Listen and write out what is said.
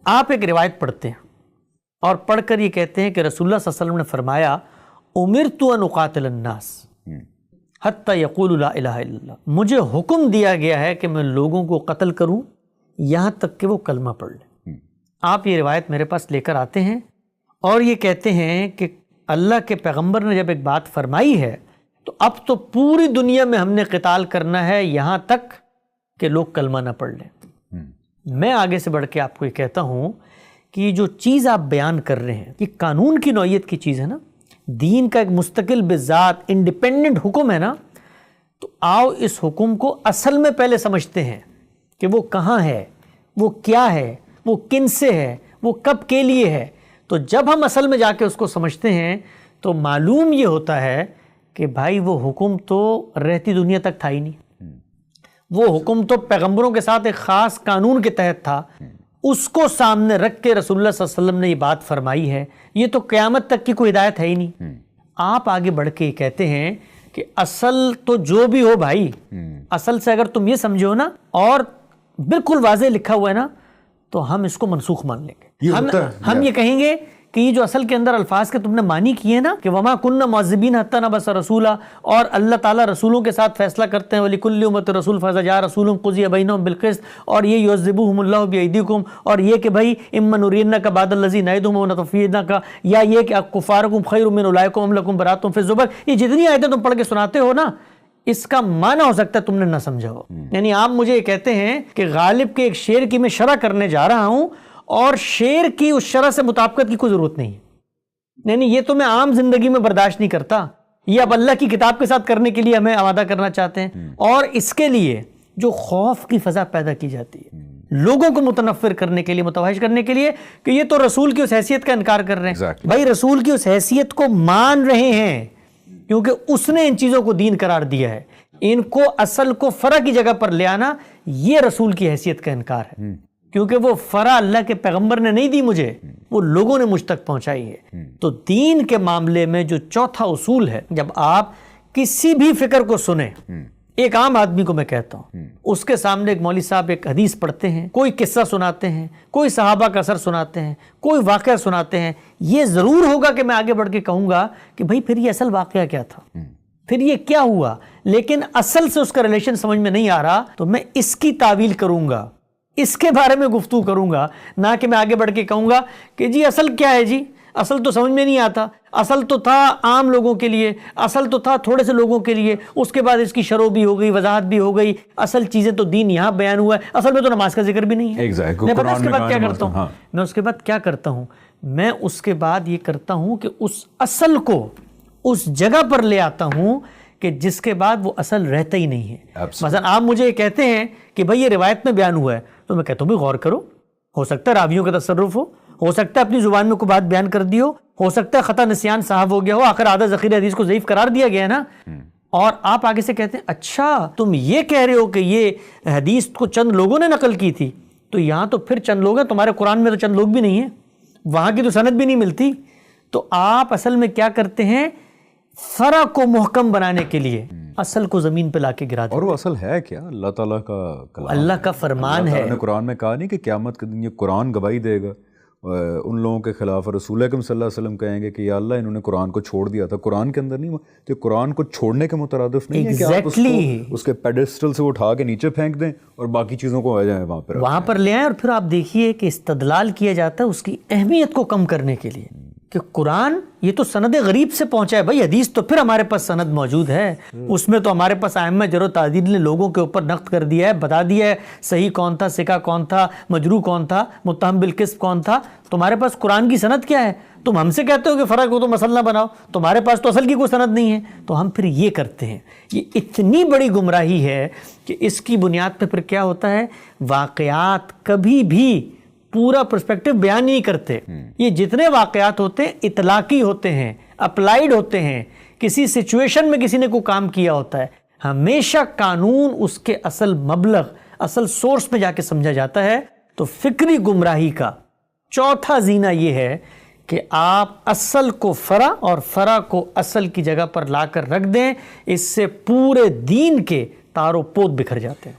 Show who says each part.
Speaker 1: آپ ایک روایت پڑھتے ہیں اور پڑھ کر یہ کہتے ہیں کہ رسول اللہ صلی اللہ علیہ وسلم نے فرمایا امرت ان اقاتل الناس حتی یقولوا لا الہ الا اللہ، مجھے حکم دیا گیا ہے کہ میں لوگوں کو قتل کروں یہاں تک کہ وہ کلمہ پڑھ لیں۔ آپ یہ روایت میرے پاس لے کر آتے ہیں اور یہ کہتے ہیں کہ اللہ کے پیغمبر نے جب ایک بات فرمائی ہے تو اب تو پوری دنیا میں ہم نے قتال کرنا ہے یہاں تک کہ لوگ کلمہ نہ پڑھ لیں۔ میں آگے سے بڑھ کے آپ کو یہ کہتا ہوں کہ یہ جو چیز آپ بیان کر رہے ہیں یہ قانون کی نوعیت کی چیز ہے نا، دین کا ایک مستقل بذات انڈیپینڈنٹ حکم ہے نا، تو آؤ اس حکم کو اصل میں پہلے سمجھتے ہیں کہ وہ کہاں ہے، وہ کیا ہے، وہ کن سے ہے، وہ کب کے لیے ہے۔ تو جب ہم اصل میں جا کے اس کو سمجھتے ہیں تو معلوم یہ ہوتا ہے کہ بھائی وہ حکم تو رہتی دنیا تک تھا ہی نہیں، وہ حکم تو پیغمبروں کے ساتھ ایک خاص قانون کے تحت تھا، اس کو سامنے رکھ کے رسول اللہ صلی اللہ علیہ وسلم نے یہ بات فرمائی ہے، یہ تو قیامت تک کی کوئی ہدایت ہے ہی نہیں۔ آپ آگے بڑھ کے یہ کہتے ہیں کہ اصل تو جو بھی ہو بھائی، اصل سے اگر تم یہ سمجھو نا اور بالکل واضح لکھا ہوا ہے نا تو ہم اس کو منسوخ مان لیں گے۔ ہم یہ کہیں گے کہ یہ جو اصل کے اندر الفاظ کے تم نے معنی کیے نا کہ وما کننا معذبین حتی نبعث رسولا، اور اللہ تعالیٰ رسولوں کے ساتھ فیصلہ کرتے ہیں وَلِكُلِّ أُمَّةٍ رَسُولٌ فَإِذَا جَاءَ رَسُولٌ قُضِيَ بَيْنَهُم بِالْقِسْطِ، اور یہ يُعَذِّبُهُمُ اللَّهُ بِأَيْدِيكُمْ، اور یہ کہ بھائی إِمَّا نُرِيَنَّكَ بَعْضَ الَّذِي نَعِدُهُمْ أَوْ نَتَوَفَّيَنَّكَ، یا یہ کہ كُفَّارُكُمْ خَيْرٌ مِّنْ أُولَٰئِكُمْ أَمْ لَكُمْ بَرَاءَةٌ فِي الزُّبُرِ، یہ جتنی آیتیں تم پڑھ کے سناتے ہو نا اس کا معنی ہو سکتا ہے تم نے نہ سمجھا ہو۔ یعنی آپ مجھے یہ کہتے ہیں کہ غالب کے ایک شعر کی میں شرح کرنے جا رہا ہوں اور شعر کی اس شرح سے مطابقت کی کوئی ضرورت نہیں ہے، یعنی یہ تو میں عام زندگی میں برداشت نہیں کرتا، یہ اب اللہ کی کتاب کے ساتھ کرنے کے لیے ہمیں آمادہ کرنا چاہتے ہیں، اور اس کے لیے جو خوف کی فضا پیدا کی جاتی ہے لوگوں کو متنفر کرنے کے لیے، متوحش کرنے کے لیے کہ یہ تو رسول کی اس حیثیت کا انکار کر رہے ہیں۔ بھائی رسول کی اس حیثیت کو مان رہے ہیں کیونکہ اس نے ان چیزوں کو دین قرار دیا ہے، ان کو اصل کو فرع کی جگہ پر لے آنا یہ رسول کی حیثیت کا انکار ہے، کیونکہ وہ فرع اللہ کے پیغمبر نے نہیں دی مجھے، وہ لوگوں نے مجھ تک پہنچائی ہے۔ تو دین کے معاملے میں جو چوتھا اصول ہے، جب آپ کسی بھی فکر کو سنیں، ایک عام آدمی کو میں کہتا ہوں، اس کے سامنے ایک مولوی صاحب ایک حدیث پڑھتے ہیں، کوئی قصہ سناتے ہیں، کوئی صحابہ کا اثر سناتے ہیں، کوئی واقعہ سناتے ہیں، یہ ضرور ہوگا کہ میں آگے بڑھ کے کہوں گا کہ بھائی پھر یہ اصل واقعہ کیا تھا، پھر یہ کیا ہوا، لیکن اصل سے اس کا ریلیشن سمجھ میں نہیں آ رہا تو میں اس کی تعویل کروں گا، اس کے بارے میں گفتگو کروں گا، نہ کہ میں آگے بڑھ کے کہوں گا کہ جی اصل کیا ہے، جی اصل تو سمجھ میں نہیں آتا، اصل تو تھا عام لوگوں کے لیے، اصل تو تھا تھوڑے سے لوگوں کے لیے، اس کے بعد اس کی شرح بھی ہو گئی، وضاحت بھی ہو گئی، اصل چیزیں تو دین یہاں بیان ہوا ہے، اصل میں تو نماز کا ذکر بھی نہیں ہے۔ میں پتہ اس کے بعد کیا کرتا ہوں، میں اس کے بعد کیا کرتا ہوں، میں اس کے بعد یہ کرتا ہوں کہ اس اصل کو اس جگہ پر لے آتا ہوں کہ جس کے بعد وہ اصل رہتا ہی نہیں ہے۔ مثلا آپ مجھے یہ کہتے ہیں کہ بھئی یہ روایت میں بیان ہوا ہے، تو میں کہتا ہوں بھی غور کرو، ہو سکتا ہے راویوں کا تصرف ہو سکتا ہے اپنی زبان میں کوئی بات بیان کر دی ہو سکتا ہے خطا نسیان صاحب ہو گیا ہو، آخر آدھا ذخیرہ حدیث کو ضعیف قرار دیا گیا ہے نا، اور آپ آگے سے کہتے ہیں اچھا تم یہ کہہ رہے ہو کہ یہ حدیث کو چند لوگوں نے نقل کی تھی، تو یہاں تو پھر چند لوگ ہیں، تمہارے قرآن میں تو چند لوگ بھی نہیں ہیں، وہاں کی تو سند بھی نہیں ملتی۔ تو آپ اصل میں کیا کرتے ہیں، فرع کو محکم بنانے کے لیے اصل کو زمین پہ لا کے گرا دیتے ہیں۔
Speaker 2: اور وہ اصل ہے کیا؟ اللہ تعالیٰ کا کلام،
Speaker 1: اللہ کا فرمان ہے۔
Speaker 2: اللہ نے قرآن میں کہا نہیں کہ قیامت کے دن یہ قرآن گواہی دے گا ان لوگوں کے خلاف، رسول اکرم صلی اللہ علیہ وسلم کہیں گے کہ یا اللہ انہوں نے قرآن کو چھوڑ دیا تھا، قرآن کے اندر نہیں، تو قرآن کو چھوڑنے کے مترادف نہیں ہے کہ آپ اس کے پیڈسٹل سے اٹھا کے نیچے پھینک دیں اور باقی چیزوں کو آ جائیں وہاں پر
Speaker 1: لے آئیں، اور پھر آپ دیکھیے کہ استدلال کیا جاتا ہے اس کی اہمیت کو کم کرنے کے لیے کہ قرآن یہ تو سند غریب سے پہنچا ہے، بھائی حدیث تو پھر ہمارے پاس سند موجود ہے، اس میں تو ہمارے پاس ائمہ جرح و تعدیل نے لوگوں کے اوپر نقد کر دیا ہے، بتا دیا ہے صحیح کون تھا، ثقہ کون تھا، مجروح کون تھا، متہم بالکذب کون تھا۔ تمہارے پاس قرآن کی سند کیا ہے؟ تم ہم سے کہتے ہو کہ فرق ہو تو مسئلہ نہ بناؤ، تمہارے پاس تو اصل کی کوئی سند نہیں ہے، تو ہم پھر یہ کرتے ہیں۔ یہ اتنی بڑی گمراہی ہے کہ اس کی بنیاد پہ پھر کیا ہوتا ہے، واقعات کبھی بھی پورا پرسپیکٹو بیان نہیں کرتے، یہ جتنے واقعات ہوتے ہیں اطلاقی ہوتے ہیں، اپلائیڈ ہوتے ہیں، کسی سچویشن میں کسی نے کوئی کام کیا ہوتا ہے، ہمیشہ قانون اس کے اصل مبلغ، اصل سورس میں جا کے سمجھا جاتا ہے۔ تو فکری گمراہی کا چوتھا زینہ یہ ہے کہ آپ اصل کو فرع اور فرع کو اصل کی جگہ پر لا کر رکھ دیں، اس سے پورے دین کے تار و پود بکھر جاتے ہیں۔